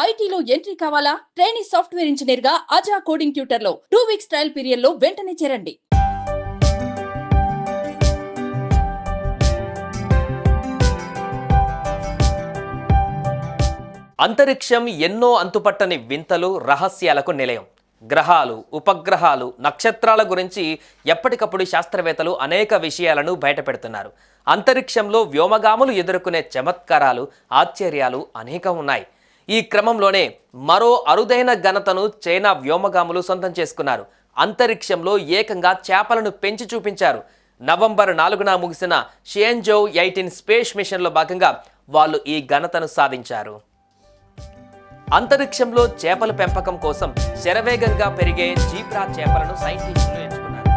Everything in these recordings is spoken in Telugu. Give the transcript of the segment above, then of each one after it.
ఐటీలో ఎంట్రీ కావాలా? ట్రైనీ సాఫ్ట్వేర్ ఇంజనీర్ గా అజా కోడింగ్ ట్యూటర్ లో 2 వీక్స్ ట్రయల్ పీరియడ్ లో వెంటనే చేరండి. అంతరిక్షం ఎన్నో అంతుపట్టని వింతలు, రహస్యాలకు నిలయం. గ్రహాలు, ఉపగ్రహాలు, నక్షత్రాల గురించి ఎప్పటికప్పుడు శాస్త్రవేత్తలు అనేక విషయాలను బయటపెడుతున్నారు. అంతరిక్షంలో వ్యోమగాములు ఎదుర్కొనే చమత్కారాలు, ఆశ్చర్యాలు అనేకం ఉన్నాయి. ఈ క్రమంలోనే మరో అరుదైన ఘనతను చైనా వ్యోమగాములు సొంతం చేసుకున్నారు. అంతరిక్షంలో ఏకంగా చేపలను పెంచి చూపించారు. నవంబర్ 4న ముగిసిన షియన్జౌ 18 స్పేస్ మిషన్లో భాగంగా వాళ్ళు ఈ ఘనతను సాధించారు. అంతరిక్షంలో చేపల పెంపకం కోసం శరవేగంగా పెరిగే జీబ్రా చేపలను సైంటిస్టులు ఎంచుకున్నారు.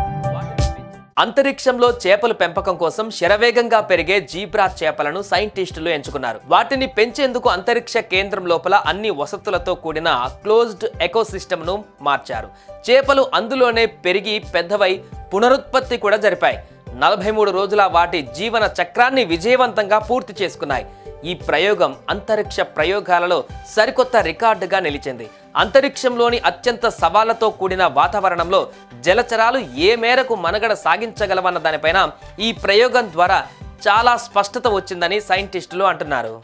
అంతరిక్షంలో చేపల పెంపకం కోసం శరవేగంగా పెరిగే జీబ్రా చేపలను సైంటిస్టులు ఎంచుకున్నారు. వాటిని పెంచేందుకు అంతరిక్ష కేంద్రం లోపల అన్ని వసతులతో కూడిన క్లోజ్డ్ ఎకోసిస్టమ్ను మార్చారు. చేపలు అందులోనే పెరిగి పెద్దవై పునరుత్పత్తి కూడా జరిపాయి. 43 రోజుల వాటి జీవన చక్రాన్ని విజయవంతంగా పూర్తి చేసుకున్నాయి. ఈ ప్రయోగం అంతరిక్ష ప్రయోగాలలో సరికొత్త రికార్డుగా నిలిచింది. అంతరిక్షంలోని అత్యంత సవాళ్లతో కూడిన వాతావరణంలో జలచరాలు ఏ మేరకు మనుగడ సాగించగలవన్న దానిపైన ఈ ప్రయోగం ద్వారా చాలా స్పష్టత వచ్చిందని సైంటిస్టులు అంటున్నారు.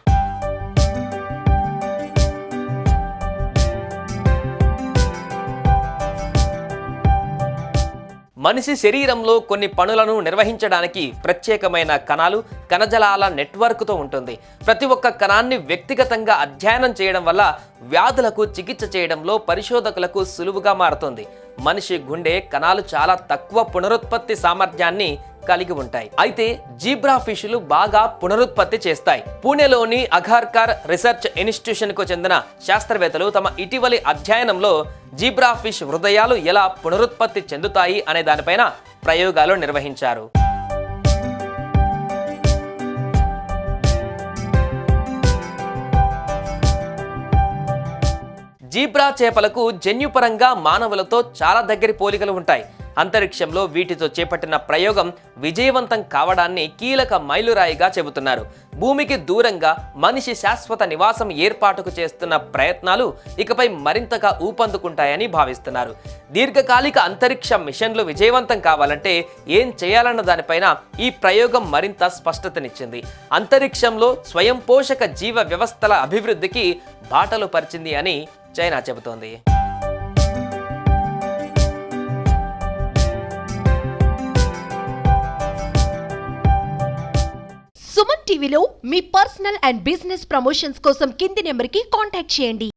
మనిషి శరీరంలో కొన్ని పనులను నిర్వహించడానికి ప్రత్యేకమైన కణాలు, కణజాలాల నెట్వర్క్తో ఉంటుంది. ప్రతి ఒక్క కణాన్ని వ్యక్తిగతంగా అధ్యయనం చేయడం వల్ల వ్యాధులకు చికిత్స చేయడంలో పరిశోధకులకు సులువుగా మారుతుంది. మనిషి గుండె కణాలు చాలా తక్కువ పునరుత్పత్తి సామర్థ్యాన్ని కలిగి ఉంటాయి. అయితే జీబ్రా ఫిష్లు బాగా పునరుత్పత్తి చేస్తాయి. పూణేలోని అఘార్కర్ రీసెర్చ్ ఇన్స్టిట్యూషన్ కు చెందిన శాస్త్రవేత్తలు తమ ఇటీవలి అధ్యయనంలో జీబ్రా ఫిష్ హృదయాలు ఎలా పునరుత్పత్తి చెందుతాయి అనే దానిపైన ప్రయోగాలు నిర్వహించారు. జీబ్రా చేపలకు జన్యుపరంగా మానవులతో చాలా దగ్గరి పోలికలు ఉంటాయి. అంతరిక్షంలో వీటితో చేపట్టిన ప్రయోగం విజయవంతం కావడాన్ని కీలక మైలురాయిగా చెబుతున్నారు. భూమికి దూరంగా మనిషి శాశ్వత నివాసం ఏర్పాటుకు చేస్తున్న ప్రయత్నాలు ఇకపై మరింతగా ఊపందుకుంటాయని భావిస్తున్నారు. దీర్ఘకాలిక అంతరిక్ష మిషన్లు విజయవంతం కావాలంటే ఏం చేయాలన్న దానిపైన ఈ ప్రయోగం మరింత స్పష్టతనిచ్చింది. అంతరిక్షంలో స్వయం పోషక జీవ వ్యవస్థల అభివృద్ధికి బాటలు పరిచింది అని చైనా చెబుతోంది. సుమన్ టీవీలో మీ పర్సనల్ అండ్ బిజినెస్ ప్రమోషన్స్ కోసం కింది నెంబర్కి కాంటాక్ట్ చేయండి.